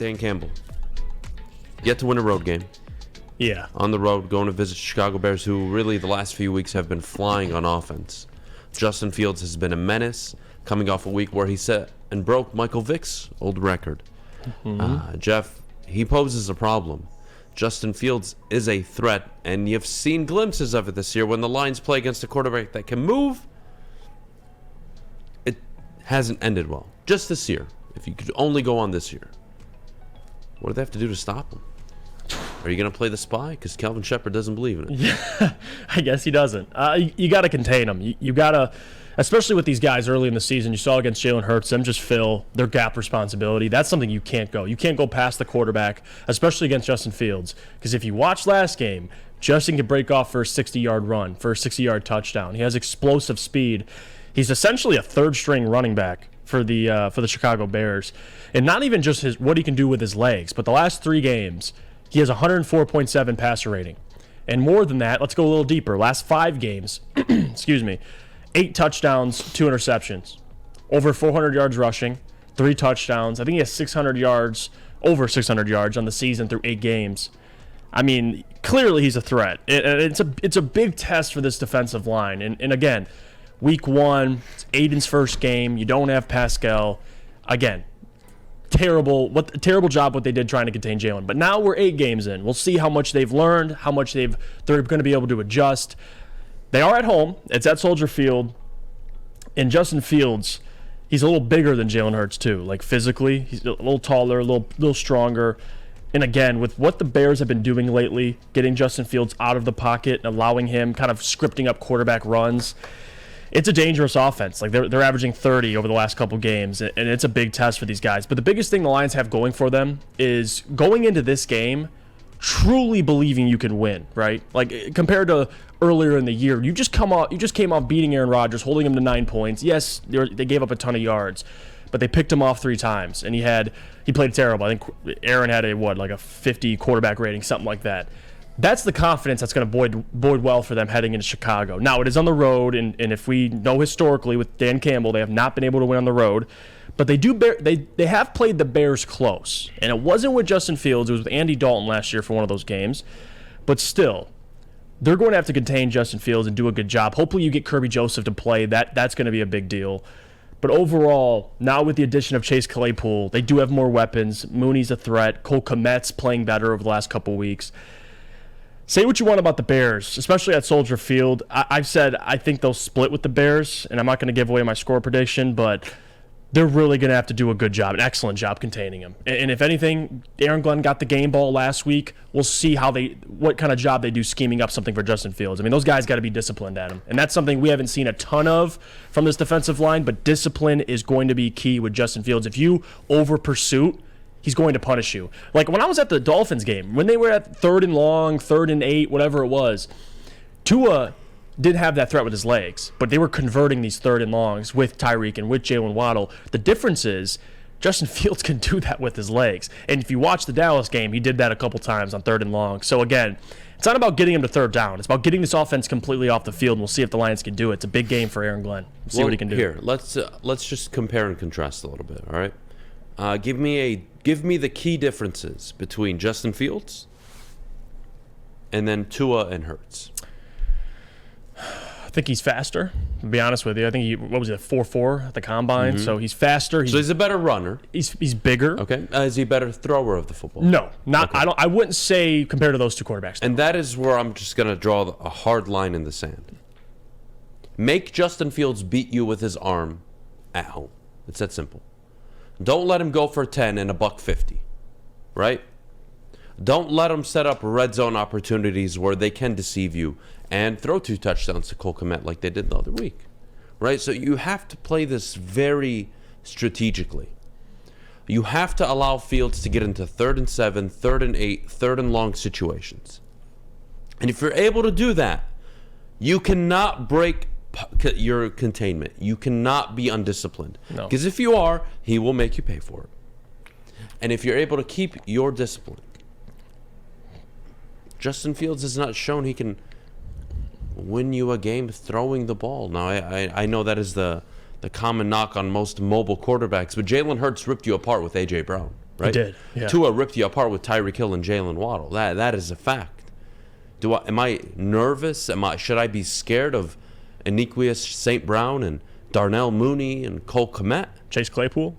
Dan Campbell. Yet to win a road game. Yeah. On the road, going to visit Chicago Bears, who really the last few weeks have been flying on offense. Justin Fields has been a menace, coming off a week where he set and broke Michael Vick's old record. Jeff, he poses a problem. Justin Fields is a threat, and you've seen glimpses of it this year when the Lions play against a quarterback that can move. It hasn't ended well. Just this year. If you could only go on this year. What do they have to do to stop him? Are you going to play the spy? Because Calvin Shepard doesn't believe in it. Yeah, I guess he doesn't. You got to contain him. You got to, especially with these guys early in the season, you saw against Jalen Hurts, them just fill their gap responsibility. That's something you can't go. You can't go past the quarterback, especially against Justin Fields. Because if you watch last game, Justin could break off for a 60-yard run, for a 60-yard touchdown. He has explosive speed. He's essentially a third-string running back for the Chicago Bears. And not even just what he can do with his legs, but the last 3 games, he has 104.7 passer rating. And more than that, let's go a little deeper. Last 5 games, 8 touchdowns, 2 interceptions. Over 400 yards rushing, 3 touchdowns. I think he has 600 yards, over 600 yards on the season through 8 games. I mean, clearly he's a threat. It's a big test for this defensive line. And again, week 1, it's Aiden's first game. You don't have Pascal. Again, terrible job what they did trying to contain Jalen. But now we're 8 games in. We'll see how much they've learned, how much they're going to be able to adjust. They are at home. It's at Soldier Field. And Justin Fields, he's a little bigger than Jalen Hurts too. Like physically, he's a little taller, a little stronger. And again, with what the Bears have been doing lately, getting Justin Fields out of the pocket and allowing him kind of scripting up quarterback runs, it's a dangerous offense. Like they're averaging 30 over the last couple games, and it's a big test for these guys. But the biggest thing the Lions have going for them is going into this game truly believing you can win, right? Like compared to earlier in the year, you just came off beating Aaron Rodgers, holding him to 9 points. Yes, they gave up a ton of yards, but they picked him off 3 times, and he played terrible. I think Aaron had a 50 quarterback rating, something like that. That's the confidence that's going to bode well for them heading into Chicago. Now, it is on the road, and if we know historically with Dan Campbell, they have not been able to win on the road. But they have played the Bears close. And it wasn't with Justin Fields. It was with Andy Dalton last year for one of those games. But still, they're going to have to contain Justin Fields and do a good job. Hopefully you get Kirby Joseph to play. That's going to be a big deal. But overall, now with the addition of Chase Claypool, they do have more weapons. Mooney's a threat. Cole Kmet's playing better over the last couple weeks. Say what you want about the Bears, especially at Soldier Field. I've said I think they'll split with the Bears, and I'm not going to give away my score prediction, but they're really going to have to do a good job, an excellent job containing him. And if anything, Aaron Glenn got the game ball last week. We'll see what kind of job they do scheming up something for Justin Fields. I mean, those guys got to be disciplined at him, and that's something we haven't seen a ton of from this defensive line, but discipline is going to be key with Justin Fields. If you over-pursuit, he's going to punish you. Like when I was at the Dolphins game, when they were at 3rd and long, 3rd and 8, whatever it was, Tua did have that threat with his legs, but they were converting these 3rd and longs with Tyreek and with Jalen Waddle. The difference is Justin Fields can do that with his legs. And if you watch the Dallas game, he did that a couple times on 3rd and long. So again, it's not about getting him to 3rd down. It's about getting this offense completely off the field, and we'll see if the Lions can do it. It's a big game for Aaron Glenn. See what he can do. Here, let's just compare and contrast a little bit, all right? Give me the key differences between Justin Fields and then Tua and Hurts. I think he's faster, to be honest with you. I think he 4.4 at the combine, so he's faster. So he's a better runner. He's bigger. Okay. Is he a better thrower of the football? No, not. Okay. I wouldn't say compared to those 2 quarterbacks. And that is where I'm just going to draw a hard line in the sand. Make Justin Fields beat you with his arm at home. It's that simple. Don't let him go for 10 and $150, right? Don't let him set up red zone opportunities where they can deceive you and throw 2 touchdowns to Cole Kmet like they did the other week, right? So you have to play this very strategically. You have to allow Fields to get into 3rd and 7, 3rd and 8, 3rd and long situations. And if you're able to do that, you cannot break your containment. You cannot be undisciplined. No. Because if you are, he will make you pay for it. And if you're able to keep your discipline, Justin Fields has not shown he can win you a game throwing the ball. Now, I know that is the common knock on most mobile quarterbacks, but Jalen Hurts ripped you apart with A.J. Brown, right? He did, yeah. Tua ripped you apart with Tyreek Hill and Jalen Waddle. That is a fact. Am I nervous? Should I be scared of Aniquius St. Brown and Darnell Mooney and Cole Kmet? Chase Claypool?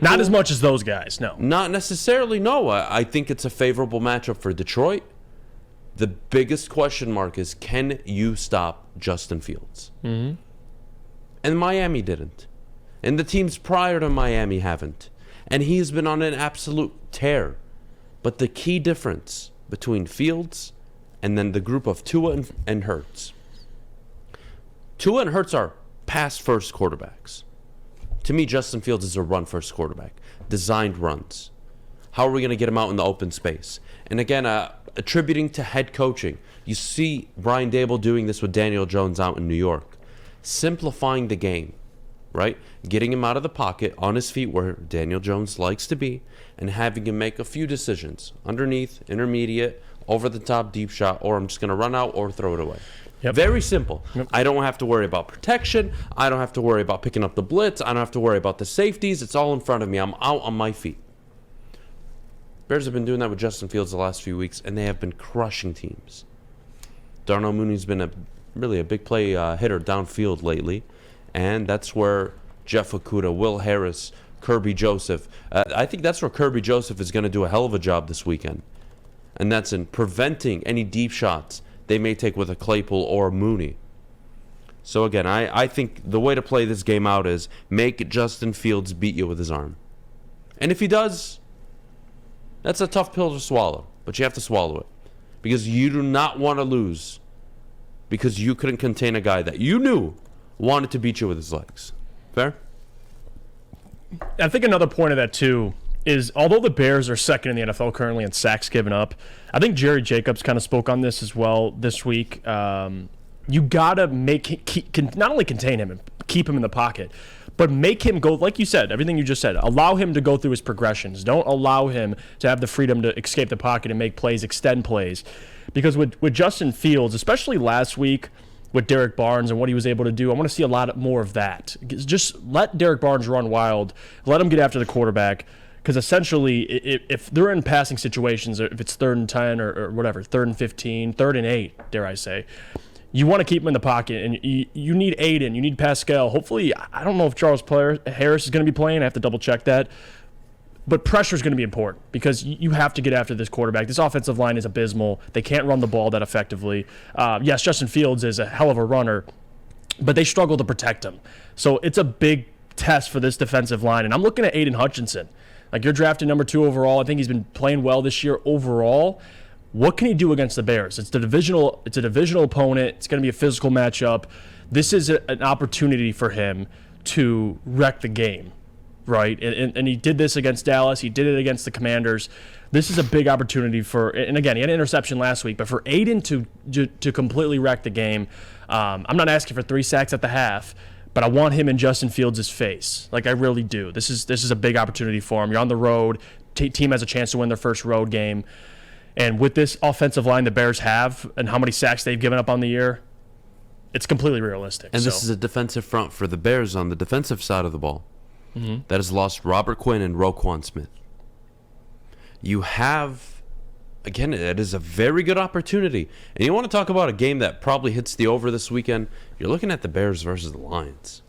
Not as much as those guys, no. Not necessarily, no. I think it's a favorable matchup for Detroit. The biggest question mark is, can you stop Justin Fields? Mm-hmm. And Miami didn't. And the teams prior to Miami haven't. And he's been on an absolute tear. But the key difference between Fields and then the group of Tua and Hurts. Tua and Hurts are pass-first quarterbacks. To me, Justin Fields is a run-first quarterback. Designed runs. How are we going to get him out in the open space? And again, attributing to head coaching. You see Brian Dable doing this with Daniel Jones out in New York. Simplifying the game, right? Getting him out of the pocket, on his feet where Daniel Jones likes to be, and having him make a few decisions. Underneath, intermediate, over-the-top, deep shot, or I'm just going to run out or throw it away. Yep. Very simple. Yep. I don't have to worry about protection. I don't have to worry about picking up the blitz. I don't have to worry about the safeties. It's all in front of me. I'm out on my feet. Bears have been doing that with Justin Fields the last few weeks, and they have been crushing teams. Darnell Mooney's been really a big play hitter downfield lately, and that's where Jeff Okudah, Will Harris, Kirby Joseph. I think that's where Kirby Joseph is going to do a hell of a job this weekend, and that's in preventing any deep shots they may take with a Claypool or a Mooney. So again, I think the way to play this game out is make Justin Fields beat you with his arm. And if he does, that's a tough pill to swallow, but you have to swallow it. Because you do not want to lose because you couldn't contain a guy that you knew wanted to beat you with his legs. Fair? I think another point of that, too, is although the Bears are second in the NFL currently in sacks given up, I think Jerry Jacobs kind of spoke on this as well this week. You got to not only contain him and keep him in the pocket, but make him go, like you said, everything you just said, allow him to go through his progressions. Don't allow him to have the freedom to escape the pocket and make plays, extend plays. Because with Justin Fields, especially last week with Derek Barnes and what he was able to do, I want to see a lot more of that. Just let Derek Barnes run wild. Let him get after the quarterback. Because essentially, if they're in passing situations, if it's 3rd and 10 or whatever, 3rd and 15, 3rd and 8, dare I say, you want to keep him in the pocket, and you need Aiden, you need Pascal. Hopefully, I don't know if Charles Harris is going to be playing. I have to double-check that. But pressure is going to be important because you have to get after this quarterback. This offensive line is abysmal. They can't run the ball that effectively. Yes, Justin Fields is a hell of a runner, but they struggle to protect him. So it's a big test for this defensive line, and I'm looking at Aiden Hutchinson. Like, you're drafted number 2 overall. I think he's been playing well this year overall. What can he do against the Bears? It's a divisional opponent. It's going to be a physical matchup. This is an opportunity for him to wreck the game, right? And he did this against Dallas. He did it against the Commanders. This is a big opportunity for, and again, he had an interception last week, but for Aiden to completely wreck the game, I'm not asking for 3 sacks at the half, but I want him in Justin Fields' face. Like, I really do. This is a big opportunity for him. You're on the road. Team has a chance to win their first road game. And with this offensive line the Bears have and how many sacks they've given up on the year, it's completely realistic. And this is a defensive front for the Bears on the defensive side of the ball that has lost Robert Quinn and Roquan Smith. You have, again, it is a very good opportunity. And you want to talk about a game that probably hits the over this weekend? You're looking at the Bears versus the Lions.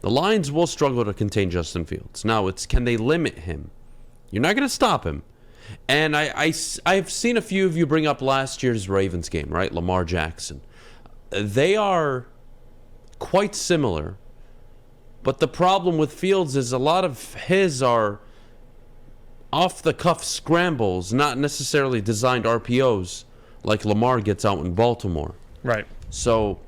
The Lions will struggle to contain Justin Fields. Now, it's can they limit him? You're not going to stop him. And I've seen a few of you bring up last year's Ravens game, right? Lamar Jackson. They are quite similar. But the problem with Fields is a lot of his are off-the-cuff scrambles, not necessarily designed RPOs like Lamar gets out in Baltimore. Right. So,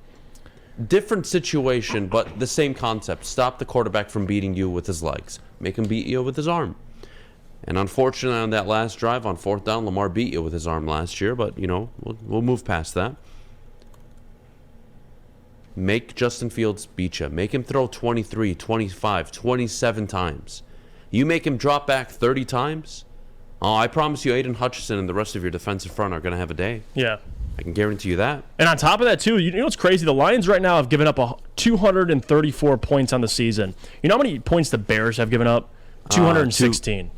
different situation, but the same concept. Stop the quarterback from beating you with his legs. Make him beat you with his arm. And unfortunately, on that last drive, on 4th down, Lamar beat you with his arm last year, but, we'll move past that. Make Justin Fields beat you. Make him throw 23, 25, 27 times. You make him drop back 30 times, I promise you Aiden Hutchinson and the rest of your defensive front are going to have a day. Yeah. I can guarantee you that. And on top of that, too, you know what's crazy? The Lions right now have given up 234 points on the season. You know how many points the Bears have given up? 216.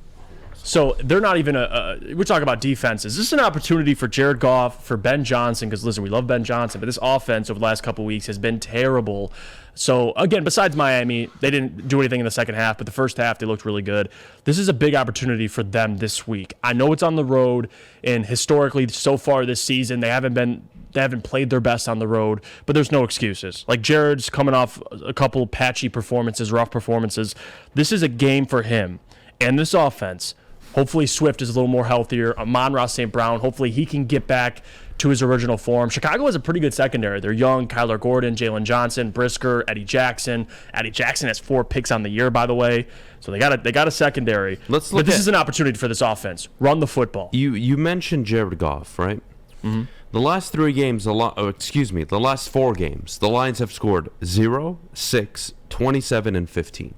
So they're not even we're talking about defenses. This is an opportunity for Jared Goff, for Ben Johnson, because listen, we love Ben Johnson, but this offense over the last couple of weeks has been terrible. So again, besides Miami, they didn't do anything in the second half, but the first half they looked really good. This is a big opportunity for them this week. I know it's on the road, and historically so far this season they haven't played their best on the road, but there's no excuses. Like Jared's coming off a couple patchy performances, rough performances. This is a game for him and this offense. Hopefully Swift is a little more healthier. Amon-Ra St. Brown, hopefully he can get back to his original form. Chicago has a pretty good secondary. They're young. Kyler Gordon, Jalen Johnson, Brisker, Eddie Jackson. Eddie Jackson has 4 picks on the year, by the way. So they got a secondary. But this is an opportunity for this offense. Run the football. You mentioned Jared Goff, right? Mm-hmm. The last 3 games, the last 4 games, the Lions have scored 0, 6, 27, and 15.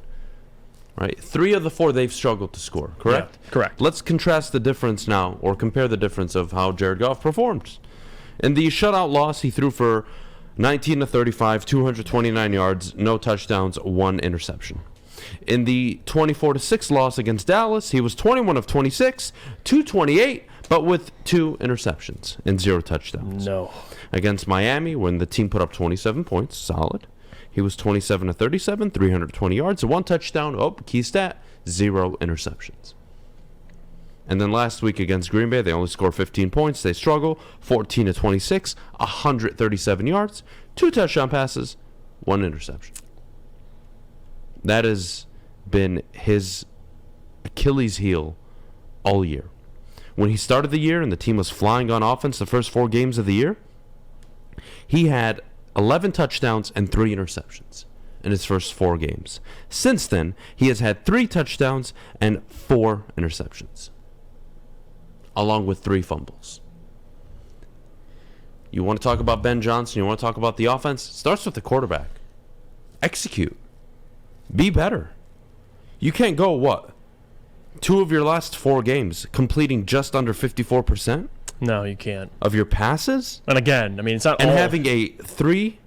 Right? 3 of the 4 they've struggled to score, correct? Yeah, correct. Let's contrast the difference now, or compare the difference of how Jared Goff performed. In the shutout loss, he threw for 19 to 35, 229 yards, no touchdowns, 1 interception. In the 24-6 loss against Dallas, he was 21 of 26, 228, but with 2 interceptions and 0 touchdowns. No. Against Miami, when the team put up 27 points, solid. He was 27 to 37, 320 yards, 1 touchdown. Oh, key stat, 0 interceptions. And then last week against Green Bay, they only scored 15 points. They struggle, 14 to 26, 137 yards, 2 touchdown passes, 1 interception. That has been his Achilles heel all year. When he started the year and the team was flying on offense the first 4 games of the year, he had 11 touchdowns and 3 interceptions in his first 4 games. Since then, he has had 3 touchdowns and 4 interceptions, along with 3 fumbles. You want to talk about Ben Johnson? You want to talk about the offense? It starts with the quarterback. Execute. Be better. You can't go, 2 of your last 4 games completing just under 54%? No, you can't. Of your passes? And again, I mean, it's not and all... having a 3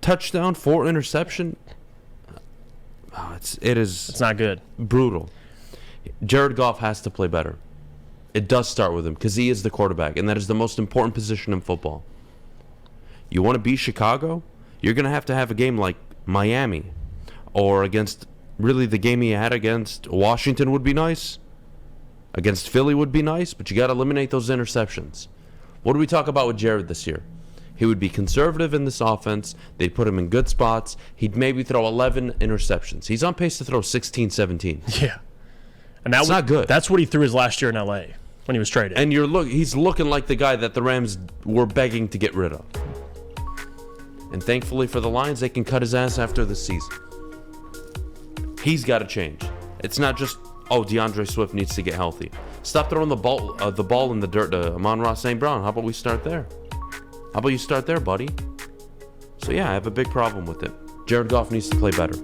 touchdown, 4 interception. It's not good. Brutal. Jared Goff has to play better. It does start with him because he is the quarterback, and that is the most important position in football. You want to beat Chicago? You're going to have a game like Miami, or against really the game he had against Washington would be nice. Against Philly would be nice, but you got to eliminate those interceptions. What do we talk about with Jared this year? He would be conservative in this offense. They'd put him in good spots. He'd maybe throw 11 interceptions. He's on pace to throw 16, 17. Yeah. And that's not good. That's what he threw his last year in L.A. when he was traded. And he's looking like the guy that the Rams were begging to get rid of. And thankfully for the Lions, they can cut his ass after this season. He's got to change. It's not just, DeAndre Swift needs to get healthy. Stop throwing the ball in the dirt to Amon-Ra St. Brown. How about we start there? How about you start there, buddy? So yeah, I have a big problem with it. Jared Goff needs to play better.